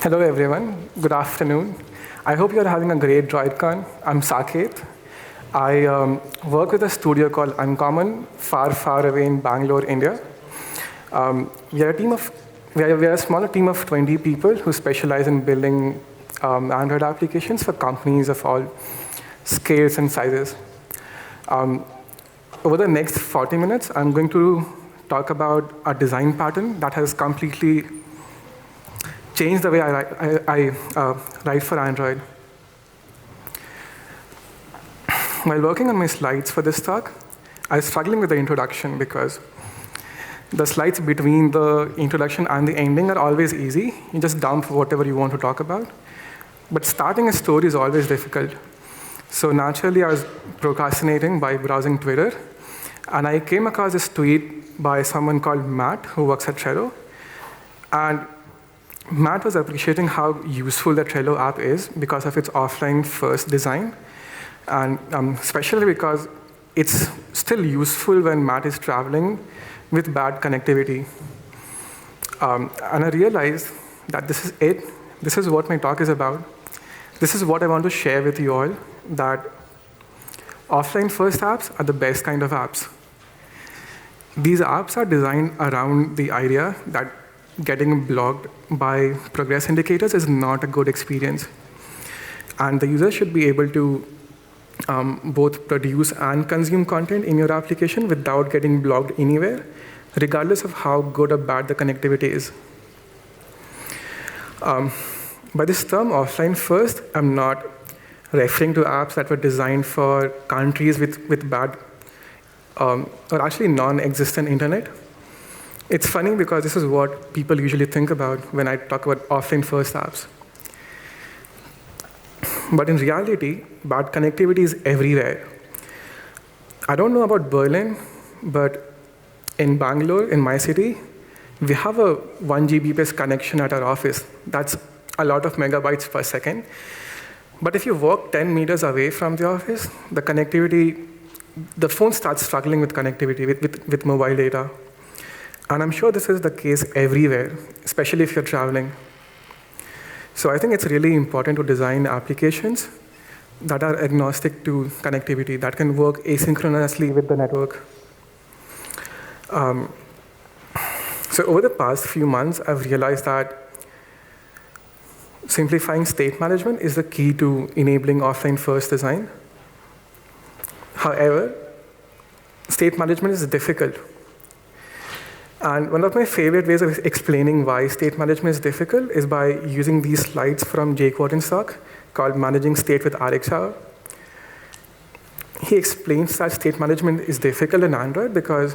Hello, everyone. Good afternoon. I hope you're having a great droidCon. I'm Saket. I work with a studio called Uncommon, far, far away in Bangalore, India. We are a team of we are a smaller team of 20 people who specialize in building Android applications for companies of all scales and sizes. Over the next 40 minutes, I'm going to talk about a design pattern that has completely changed the way I write for Android. While working on my slides for this talk, I was struggling with the introduction because the slides between the introduction and the ending are always easy. You just dump whatever you want to talk about. But starting a story is always difficult. So naturally, I was procrastinating by browsing Twitter, and I came across this tweet by someone called Matt, who works at Trello. And Matt was appreciating how useful the Trello app is because of its offline-first design, and especially because it's still useful when Matt is traveling with bad connectivity. And I realized that this is it. This is what my talk is about. This is what I want to share with you all, that offline-first apps are the best kind of apps. These apps are designed around the idea that getting blocked by progress indicators is not a good experience. And the user should be able to both produce and consume content in your application without getting blocked anywhere, regardless of how good or bad the connectivity is. By this term, offline first, I'm not referring to apps that were designed for countries with bad or actually non-existent internet. It's funny because this is what people usually think about when I talk about offline first apps. But in reality, bad connectivity is everywhere. I don't know about Berlin, but in Bangalore, in my city, we have a 1 Gbps connection at our office. That's a lot of megabytes per second. But if you walk 10 meters away from the office, the connectivity, the phone starts struggling with connectivity, with mobile data. And I'm sure this is the case everywhere, especially if you're traveling. So I think it's really important to design applications that are agnostic to connectivity, that can work asynchronously with the network. So over the past few months, I've realized that simplifying state management is the key to enabling offline-first design. However, state management is difficult. And one of my favorite ways of explaining why state management is difficult is by using these slides from Jake Wharton's talk called Managing State with RxHour. He explains that state management is difficult in Android because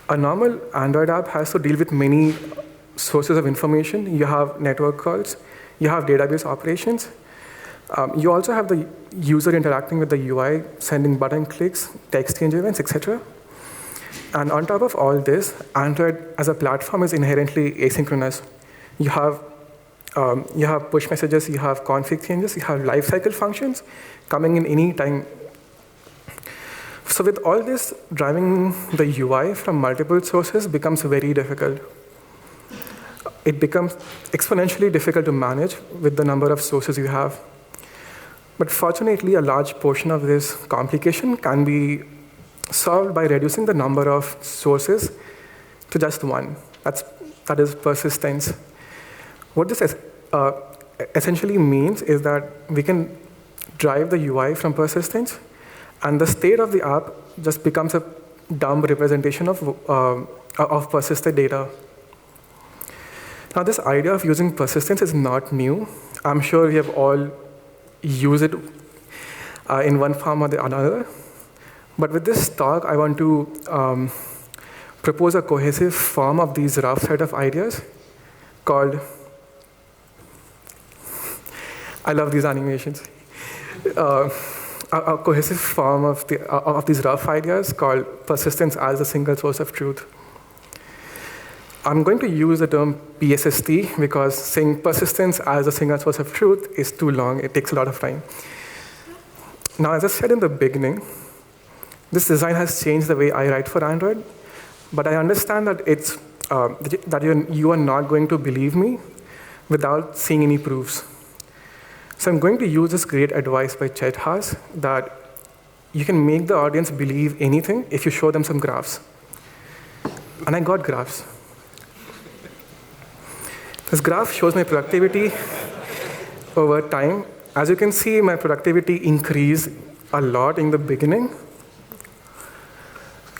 a normal Android app has to deal with many sources of information. You have network calls, you have database operations. You also have the user interacting with the UI, sending button clicks, text change events, etc. And on top of all this, Android as a platform is inherently asynchronous. You have push messages, you have config changes, you have lifecycle functions coming in any time. So with all this, driving the UI from multiple sources becomes very difficult. It becomes exponentially difficult to manage with the number of sources you have. But fortunately, a large portion of this complication can be solved by reducing the number of sources to just one. That is persistence. What this essentially means is that we can drive the UI from persistence, and the state of the app just becomes a dumb representation of persisted data. Now, this idea of using persistence is not new. I'm sure we have all used it in one form or the other. But with this talk, I want to propose a cohesive form of these rough set of ideas called, I love these animations, a cohesive form of these rough ideas called persistence as a single source of truth. I'm going to use the term PSST because saying persistence as a single source of truth is too long. It takes a lot of time. Now, as I said in the beginning, this design has changed the way I write for Android, but I understand that you are not going to believe me without seeing any proofs. So I'm going to use this great advice by Chet Haas that you can make the audience believe anything if you show them some graphs. And I got graphs. This graph shows my productivity over time. As you can see, my productivity increased a lot in the beginning.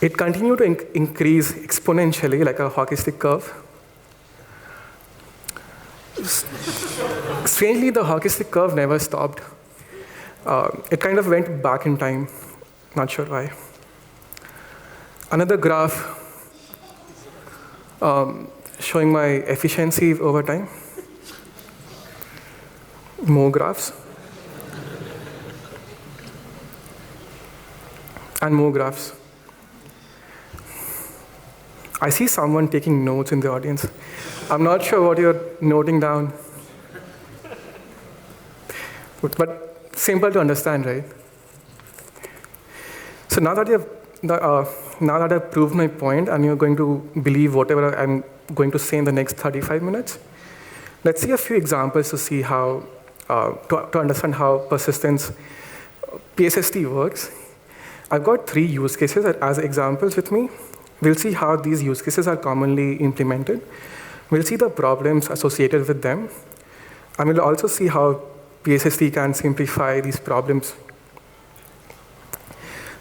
It continued to increase exponentially, like a hockey stick curve. Strangely, the hockey stick curve never stopped. It kind of went back in time. Not sure why. Another graph showing my efficiency over time. More graphs. And more graphs. I see someone taking notes in the audience. I'm not sure what you're noting down. But simple to understand, right? So now that I've proved my point and you're going to believe whatever I'm going to say in the next 35 minutes, let's see a few examples to see how, to understand how persistence, PSST works. I've got 3 use cases as examples with me. We'll see how these use cases are commonly implemented. We'll see the problems associated with them. And we'll also see how PSST can simplify these problems.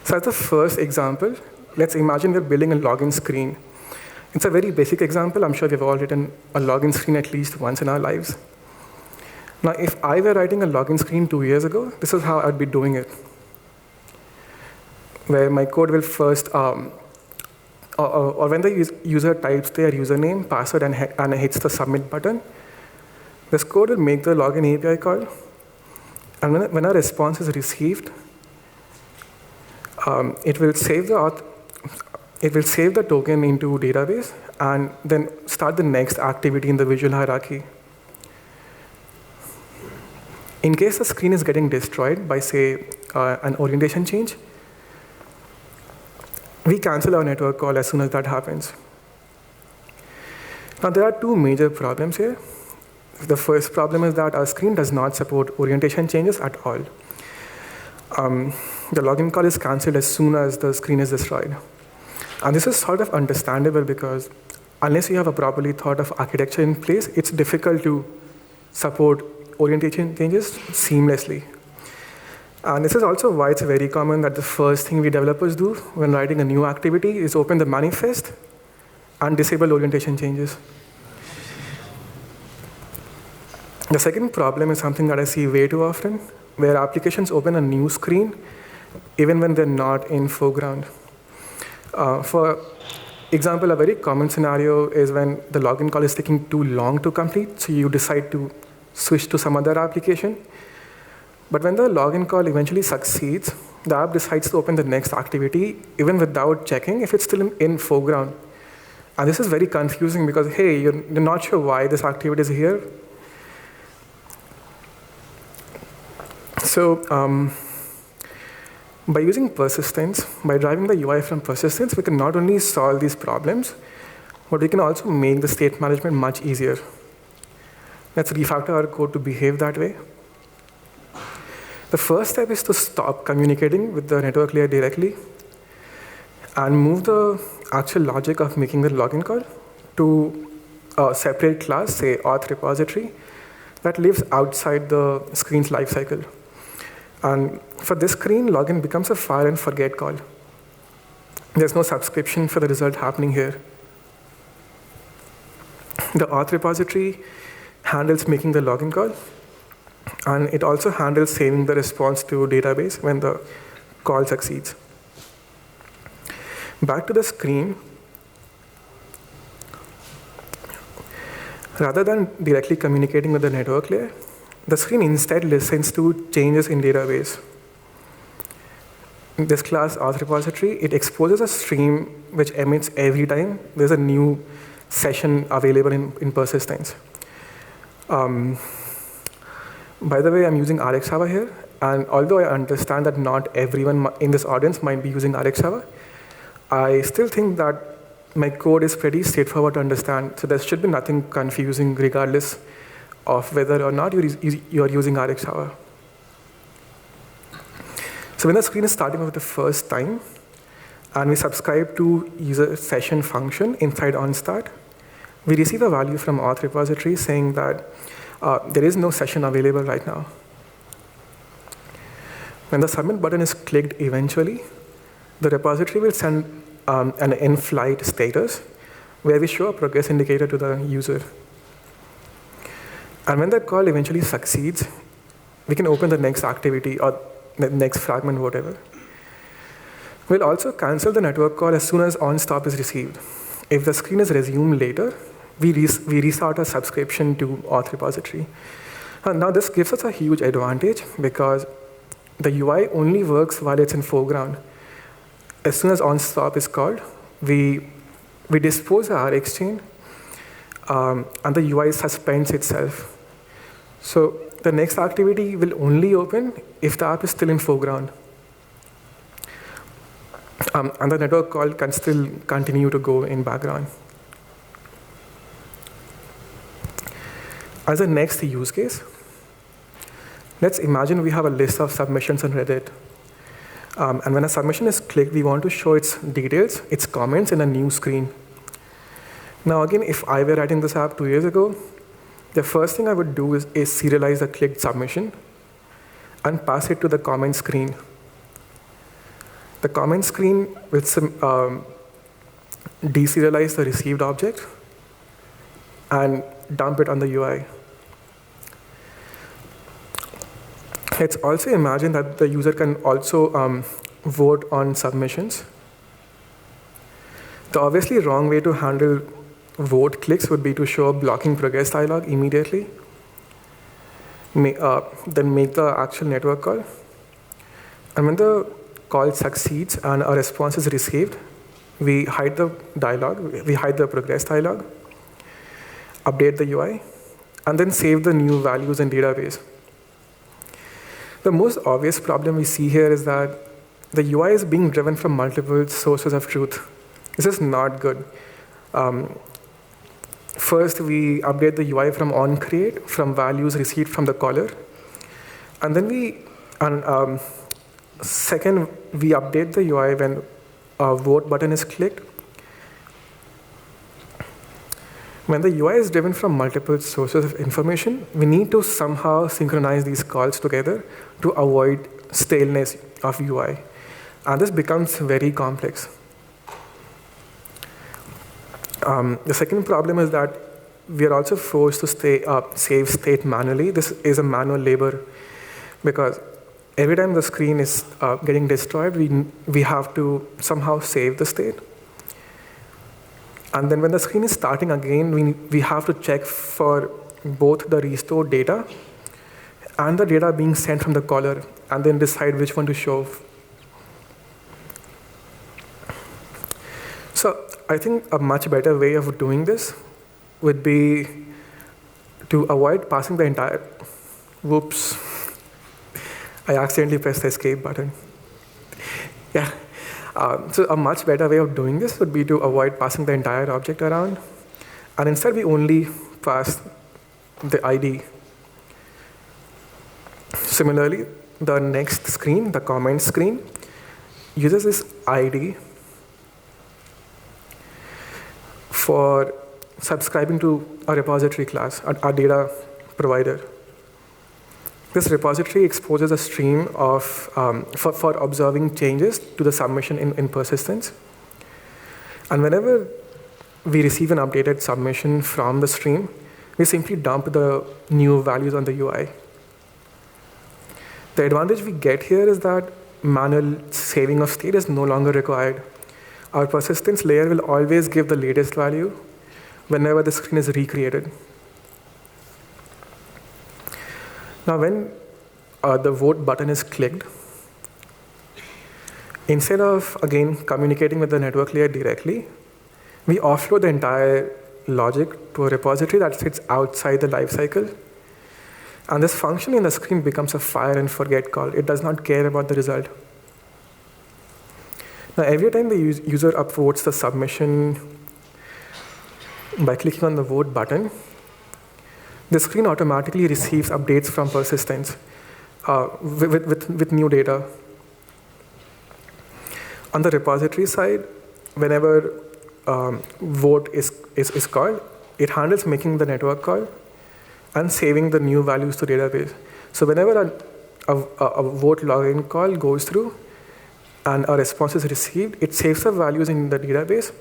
So as the first example, let's imagine we're building a login screen. It's a very basic example. I'm sure we've all written a login screen at least once in our lives. Now, if I were writing a login screen 2 years ago, this is how I'd be doing it. Where my code will first, or when the user types their username, password, and hits the submit button, this code will make the login API call. And when a response is received, it will save the token into database and then start the next activity in the visual hierarchy. In case the screen is getting destroyed by, say, an orientation change, we cancel our network call as soon as that happens. Now, there are 2 major problems here. The first problem is that our screen does not support orientation changes at all. The login call is canceled as soon as the screen is destroyed. And this is sort of understandable because unless you have a properly thought of architecture in place, it's difficult to support orientation changes seamlessly. And this is also why it's very common that the first thing we developers do when writing a new activity is open the manifest and disable orientation changes. The second problem is something that I see way too often, where applications open a new screen even when they're not in foreground. For example, a very common scenario is when the login call is taking too long to complete, so you decide to switch to some other application. But when the login call eventually succeeds, the app decides to open the next activity, even without checking if it's still in foreground. And this is very confusing because, hey, you're not sure why this activity is here. So by using persistence, by driving the UI from persistence, we can not only solve these problems, but we can also make the state management much easier. Let's refactor our code to behave that way. The first step is to stop communicating with the network layer directly and move the actual logic of making the login call to a separate class, say auth repository, that lives outside the screen's lifecycle. And for this screen, login becomes a fire and forget call. There's no subscription for the result happening here. The auth repository handles making the login call, and it also handles saving the response to database when the call succeeds. Back to the screen. Rather than directly communicating with the network layer, the screen instead listens to changes in database. In this class auth repository, it exposes a stream which emits every time there's a new session available in persistence. By the way, I'm using RxJava here, and although I understand that not everyone in this audience might be using RxJava, I still think that my code is pretty straightforward to understand, so there should be nothing confusing regardless of whether or not you're using RxJava. So when the screen is starting for the first time, and we subscribe to user session function inside onStart, we receive a value from auth repository saying that there is no session available right now. When the submit button is clicked eventually, the repository will send an in-flight status where we show a progress indicator to the user. And when that call eventually succeeds, we can open the next activity or the next fragment, whatever. We'll also cancel the network call as soon as onStop is received. If the screen is resumed later, we restart a subscription to auth repository. And now this gives us a huge advantage because the UI only works while it's in foreground. As soon as onStop is called, we dispose the Rx chain, and the UI suspends itself. So the next activity will only open if the app is still in foreground. And the network call can still continue to go in background. As a next use case, let's imagine we have a list of submissions on Reddit. And when a submission is clicked, we want to show its details, its comments in a new screen. Now again, if I were writing this app 2 years ago, the first thing I would do is serialize the clicked submission and pass it to the comment screen. The comment screen will deserialize the received object and dump it on the UI. Let's also imagine that the user can also vote on submissions. The obviously wrong way to handle vote clicks would be to show a blocking progress dialog immediately, then make the actual network call. And when the call succeeds and a response is received, we hide the dialog, we hide the progress dialog, update the UI, and then save the new values in database. The most obvious problem we see here is that the UI is being driven from multiple sources of truth. This is not good. First, we update the UI from onCreate, from values received from the caller. And then second, we update the UI when a vote button is clicked. When the UI is driven from multiple sources of information, we need to somehow synchronize these calls together to avoid staleness of UI. And this becomes very complex. The second problem is that we are also forced to save state manually. This is a manual labor because every time the screen is getting destroyed, we have to somehow save the state. And then when the screen is starting again, we have to check for both the restored data and the data being sent from the caller, and then decide which one to show. So I think a much better way of doing this would be to avoid passing the entire, whoops, I accidentally pressed the escape button. Yeah. So a much better way of doing this would be to avoid passing the entire object around. And instead, we only pass the ID. Similarly, the next screen, the comment screen, uses this ID for subscribing to a repository class, a data provider. This repository exposes a stream of, for observing changes to the submission in persistence. And whenever we receive an updated submission from the stream, we simply dump the new values on the UI. The advantage we get here is that manual saving of state is no longer required. Our persistence layer will always give the latest value whenever the screen is recreated. Now, when the vote button is clicked, instead of, again, communicating with the network layer directly, we offload the entire logic to a repository that sits outside the lifecycle. And this function in the screen becomes a fire and forget call. It does not care about the result. Now, every time the user upvotes the submission by clicking on the vote button, The screen automatically receives updates from Persistence with new data. On the repository side, whenever vote is called, it handles making the network call and saving the new values to database. So whenever a vote login call goes through and a response is received, it saves the values in the database,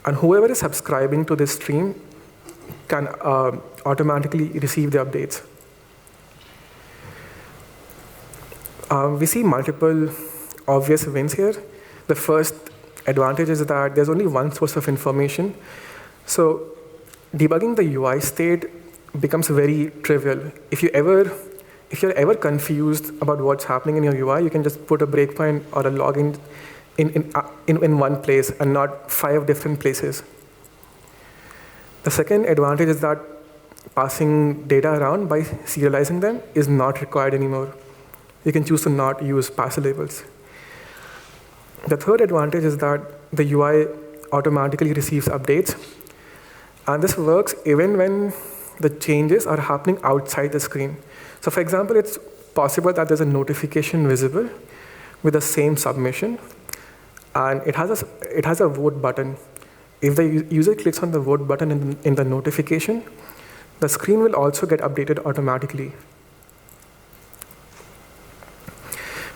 and whoever is subscribing to this stream can automatically receive the updates. We see multiple obvious wins here. The first advantage is that there's only one source of information. So debugging the UI state becomes very trivial. If you're ever confused about what's happening in your UI, you can just put a breakpoint or a login in one place and not 5 different places. The second advantage is that passing data around by serializing them is not required anymore. You can choose to not use passive labels. The third advantage is that the UI automatically receives updates. And this works even when the changes are happening outside the screen. So for example, it's possible that there's a notification visible with the same submission, and it has a vote button. If the user clicks on the vote button in the notification, the screen will also get updated automatically.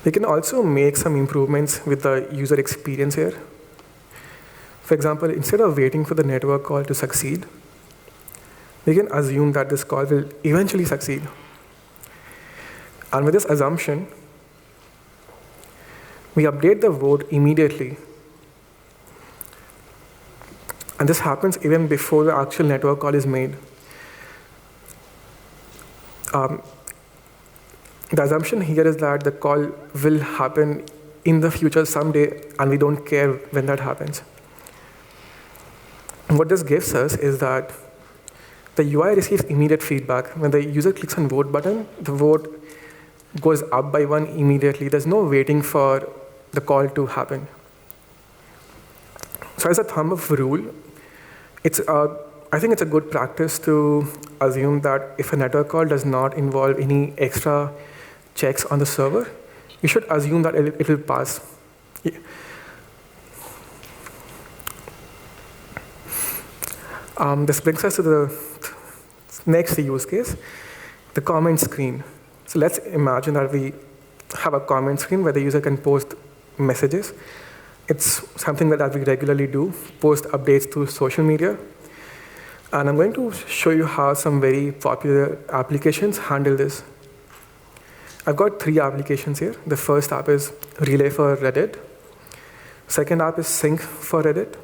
We can also make some improvements with the user experience here. For example, instead of waiting for the network call to succeed, we can assume that this call will eventually succeed. And with this assumption, we update the vote immediately. And this happens even before the actual network call is made. The assumption here is that the call will happen in the future someday, and we don't care when that happens. And what this gives us is that the UI receives immediate feedback. When the user clicks on vote button, the vote goes up by 1 immediately. There's no waiting for the call to happen. So as a thumb of rule, I think it's a good practice to assume that if a network call does not involve any extra checks on the server, you should assume that it will pass. This brings us to the next use case, the comment screen. So let's imagine that we have a comment screen where the user can post messages. It's something that we regularly do, post updates to social media. And I'm going to show you how some very popular applications handle this. I've got 3 applications here. The first app is Relay for Reddit. Second app is Sync for Reddit.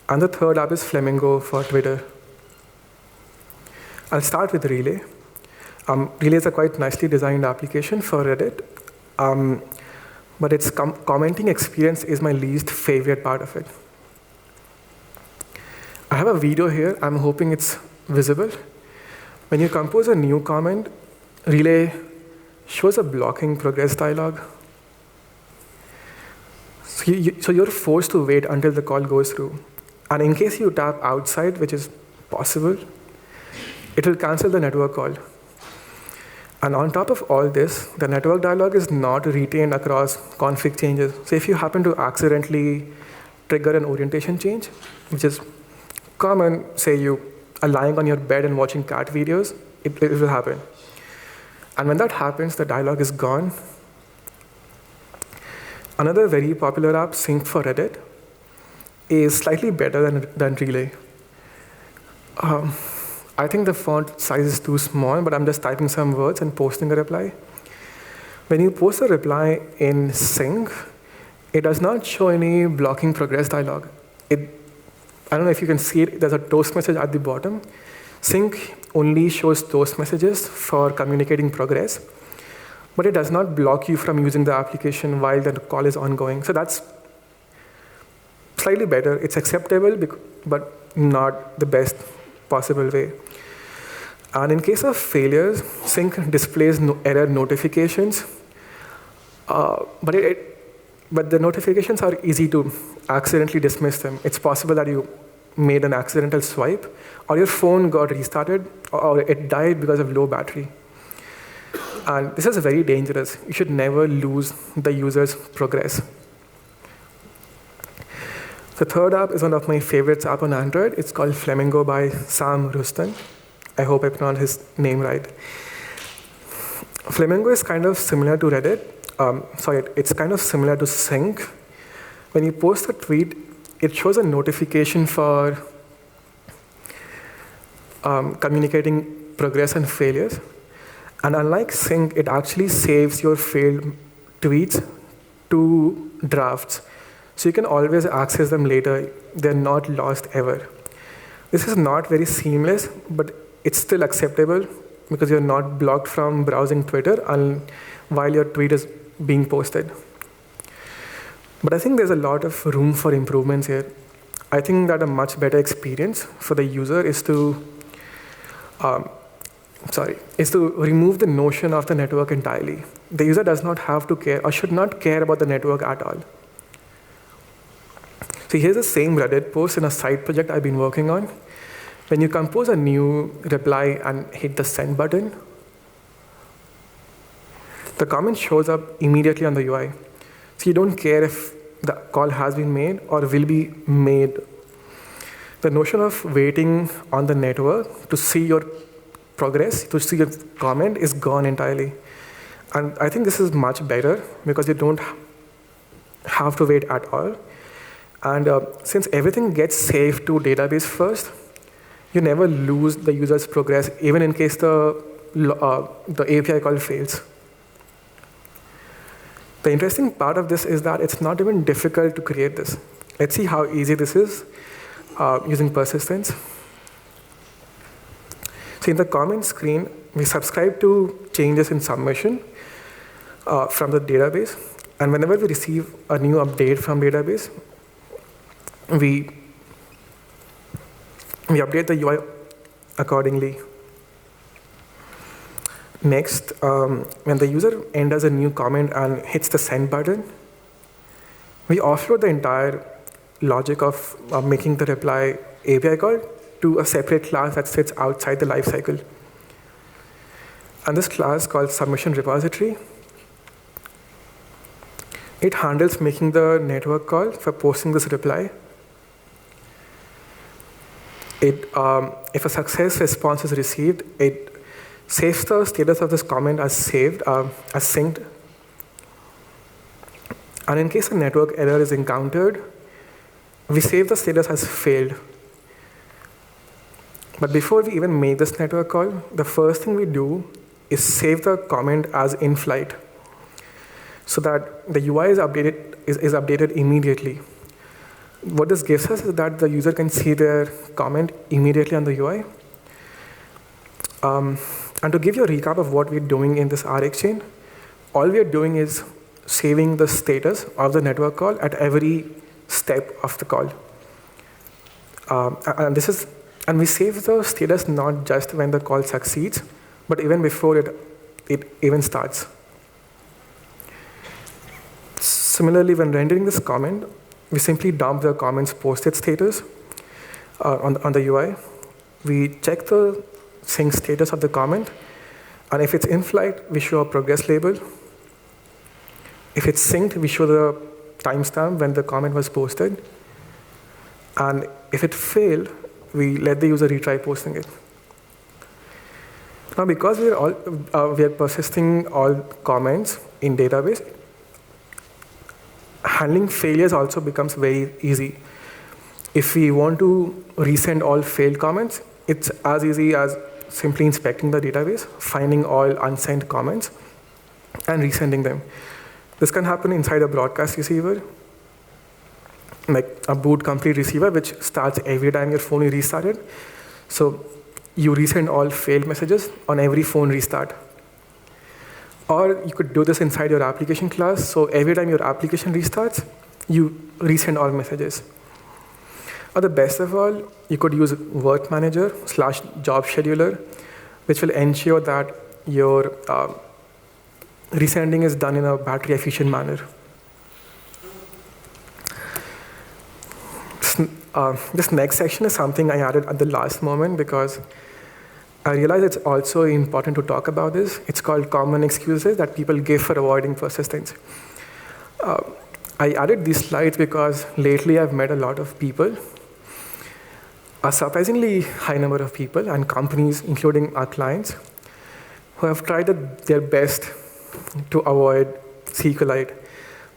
And the third app is Flamingo for Twitter. I'll start with Relay. Relay is a quite nicely designed application for Reddit, but its commenting experience is my least favorite part of it. I have a video here. I'm hoping it's visible. When you compose a new comment, Relay shows a blocking progress dialog. So you're forced to wait until the call goes through. And in case you tap outside, which is possible, it will cancel the network call. And on top of all this, the network dialog is not retained across config changes. So if you happen to accidentally trigger an orientation change, which is common, say you are lying on your bed and watching cat videos, it will happen. And when that happens, the dialog is gone. Another very popular app, Sync for Reddit, is slightly better than Relay. I think the font size is too small, but I'm just typing some words and posting a reply. When you post a reply in Sync, it does not show any blocking progress dialog. I don't know if you can see it, there's a toast message at the bottom. Sync only shows toast messages for communicating progress, but it does not block you from using the application while the call is ongoing. So that's slightly better. It's acceptable, but not the best possible way. And in case of failures, Sync displays error notifications, but the notifications are easy to accidentally dismiss them. It's possible that you made an accidental swipe, or your phone got restarted, or it died because of low battery. And this is very dangerous. You should never lose the user's progress. The third app is one of my favorites app on Android. It's called Flamingo by Sam Ruston. I hope I pronounced his name right. Flamingo is kind of similar to Reddit. It's kind of similar to Sync. When you post a tweet, it shows a notification for communicating progress and failures. And unlike Sync, it actually saves your failed tweets to drafts. So you can always access them later. They're not lost ever. This is not very seamless, but it's still acceptable because you're not blocked from browsing Twitter while your tweet is being posted. But I think there's a lot of room for improvements here. I think that a much better experience for the user is to remove the notion of the network entirely. The user does not have to care or should not care about the network at all. So here's the same Reddit post in a side project I've been working on. When you compose a new reply and hit the send button, the comment shows up immediately on the UI. So you don't care if the call has been made or will be made. The notion of waiting on the network to see your progress, to see your comment is gone entirely. And I think this is much better because you don't have to wait at all. And since everything gets saved to database first, you never lose the user's progress, even in case the API call fails. The interesting part of this is that it's not even difficult to create this. Let's see how easy this is using persistence. So in the comment screen, we subscribe to changes in submission from the database. And whenever we receive a new update from database, we update the UI accordingly. Next, when the user enters a new comment and hits the send button, we offload the entire logic of making the reply API call to a separate class that sits outside the lifecycle. And this class called submission repository, it handles making the network call for posting this reply. If a success response is received, it saves the status of this comment as saved, as synced. And in case a network error is encountered, we save the status as failed. But before we even make this network call, the first thing we do is save the comment as in flight so that the UI is updated immediately. What this gives us is that the user can see their comment immediately on the UI. And to give you a recap of what we're doing in this RX chain, all we're doing is saving the status of the network call at every step of the call. And we save the status not just when the call succeeds, but even before it even starts. Similarly, when rendering this comment, we simply dump the comment's posted status on the UI. We check the sync status of the comment, and if it's in flight, we show a progress label. If it's synced, we show the timestamp when the comment was posted. And if it failed, we let the user retry posting it. Now, because we are persisting all comments in database, handling failures also becomes very easy. If we want to resend all failed comments, it's as easy as simply inspecting the database, finding all unsent comments, and resending them. This can happen inside a broadcast receiver, like a boot complete receiver, which starts every time your phone is restarted. So you resend all failed messages on every phone restart. Or you could do this inside your application class. So every time your application restarts, you resend all messages. Or the best of all, you could use work manager / job scheduler, which will ensure that your resending is done in a battery efficient manner. This next section is something I added at the last moment because I realize it's also important to talk about this. It's called common excuses that people give for avoiding persistence. I added these slides because lately I've met a lot of people, a surprisingly high number of people and companies, including our clients, who have tried their best to avoid SQLite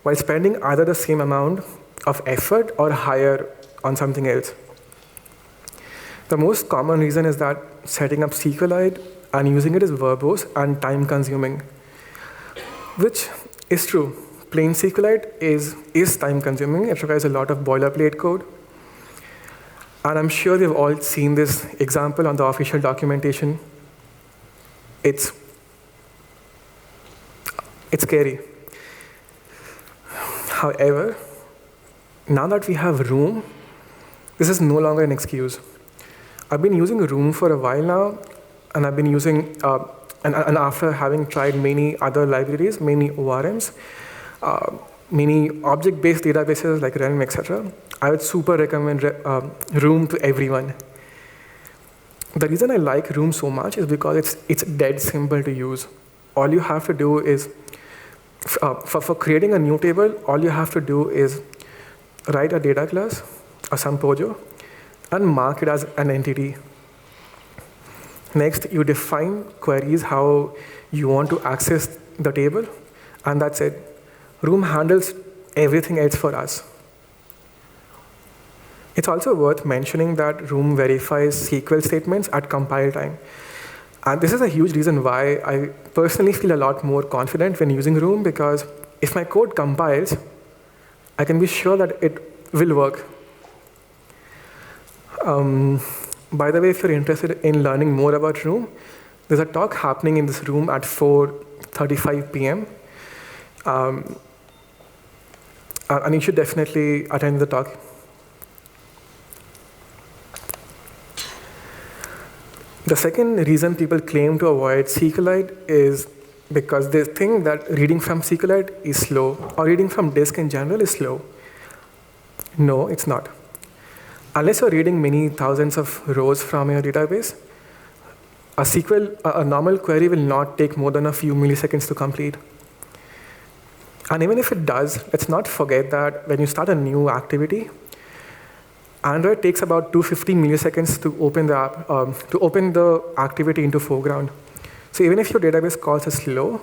while spending either the same amount of effort or higher on something else. The most common reason is that setting up SQLite and using it is verbose and time-consuming, which is true. Plain SQLite is time-consuming. It requires a lot of boilerplate code. And I'm sure we've all seen this example on the official documentation. It's scary. However, now that we have Room, this is no longer an excuse. I've been using Room for a while now, and I've been using, and after having tried many other libraries, many ORMs, many object-based databases like Realm, etc., I would super recommend Room to everyone. The reason I like Room so much is because it's dead simple to use. All you have to do is, for creating a new table, all you have to do is write a data class, a Sampojo, and mark it as an entity. Next, you define queries how you want to access the table, and that's it. Room handles everything else for us. It's also worth mentioning that Room verifies SQL statements at compile time. And this is a huge reason why I personally feel a lot more confident when using Room, because if my code compiles, I can be sure that it will work. By the way, if you're interested in learning more about Room, there's a talk happening in this room at 4:35 p.m. And you should definitely attend the talk. The second reason people claim to avoid SQLite is because they think that reading from SQLite is slow, or reading from disk in general is slow. No, it's not. Unless you're reading many thousands of rows from your database, a normal query will not take more than a few milliseconds to complete. And even if it does, let's not forget that when you start a new activity, Android takes about 250 milliseconds to open the app, to open the activity into foreground. So even if your database calls are slow,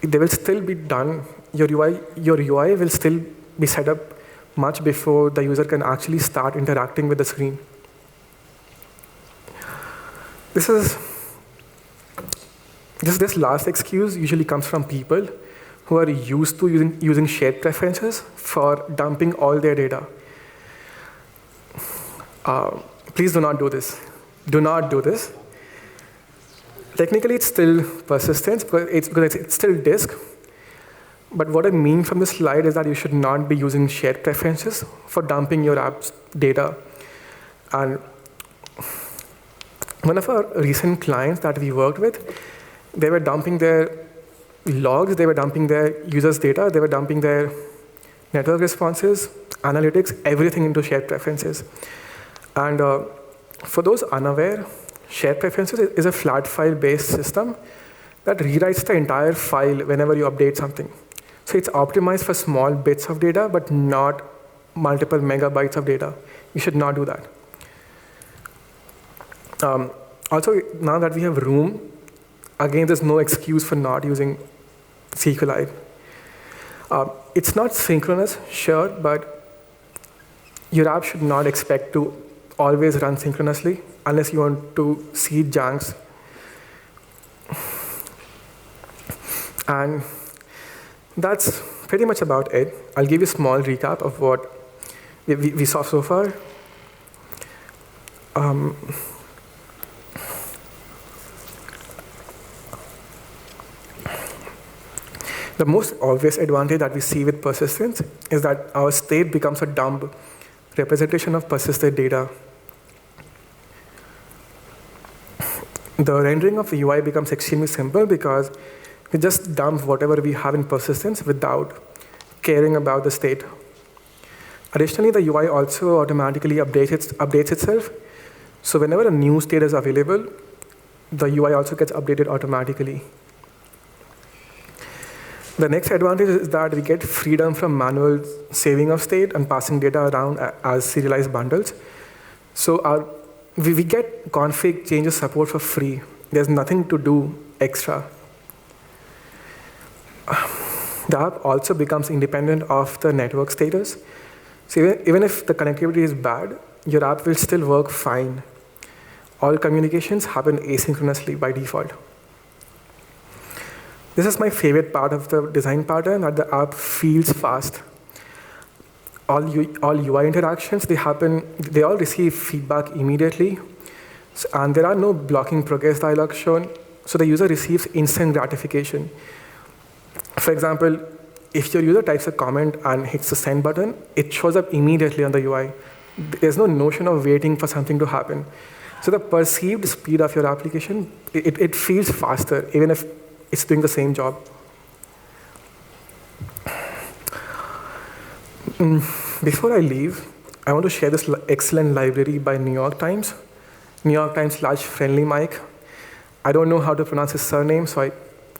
they will still be done. Your UI will still be set up much before the user can actually start interacting with the screen. This last excuse usually comes from people who are used to using shared preferences for dumping all their data. Please do not do this. Do not do this. Technically, it's still persistence because it's still disk. But what I mean from this slide is that you should not be using shared preferences for dumping your app's data. And one of our recent clients that we worked with, they were dumping their logs, they were dumping their users' data, they were dumping their network responses, analytics, everything into shared preferences. And for those unaware, shared preferences is a flat file-based system that rewrites the entire file whenever you update something. So it's optimized for small bits of data, but not multiple megabytes of data. You should not do that. Also, now that we have Room, again, there's no excuse for not using SQLite. It's not synchronous, sure, but your app should not expect to always run synchronously unless you want to see junks. And that's pretty much about it. I'll give you a small recap of what we saw so far. The most obvious advantage that we see with persistence is that our state becomes a dumb representation of persisted data. The rendering of the UI becomes extremely simple because we just dump whatever we have in persistence without caring about the state. Additionally, the UI also automatically updates itself. So whenever a new state is available, the UI also gets updated automatically. The next advantage is that we get freedom from manual saving of state and passing data around as serialized bundles. So we get config changes support for free. There's nothing to do extra. The app also becomes independent of the network status. So even if the connectivity is bad, your app will still work fine. All communications happen asynchronously by default. This is my favorite part of the design pattern, that the app feels fast. All UI interactions, they all receive feedback immediately, and there are no blocking progress dialogues shown, so the user receives instant gratification. For example, if your user types a comment and hits the send button, it shows up immediately on the UI. There's no notion of waiting for something to happen. So the perceived speed of your application, it feels faster, even if it's doing the same job. Before I leave, I want to share this excellent library by New York Times. New York Times / Friendly Mike. I don't know how to pronounce his surname, so I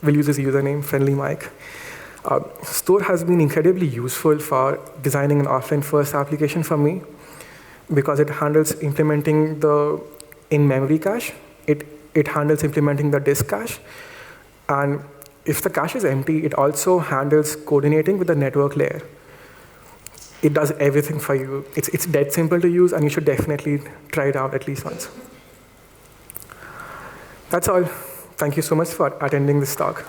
will use his username, Friendly Mike. Store has been incredibly useful for designing an offline-first application for me because it handles implementing the in-memory cache. It handles implementing the disk cache. And if the cache is empty, it also handles coordinating with the network layer. It does everything for you. It's dead simple to use, and you should definitely try it out at least once. That's all. Thank you so much for attending this talk.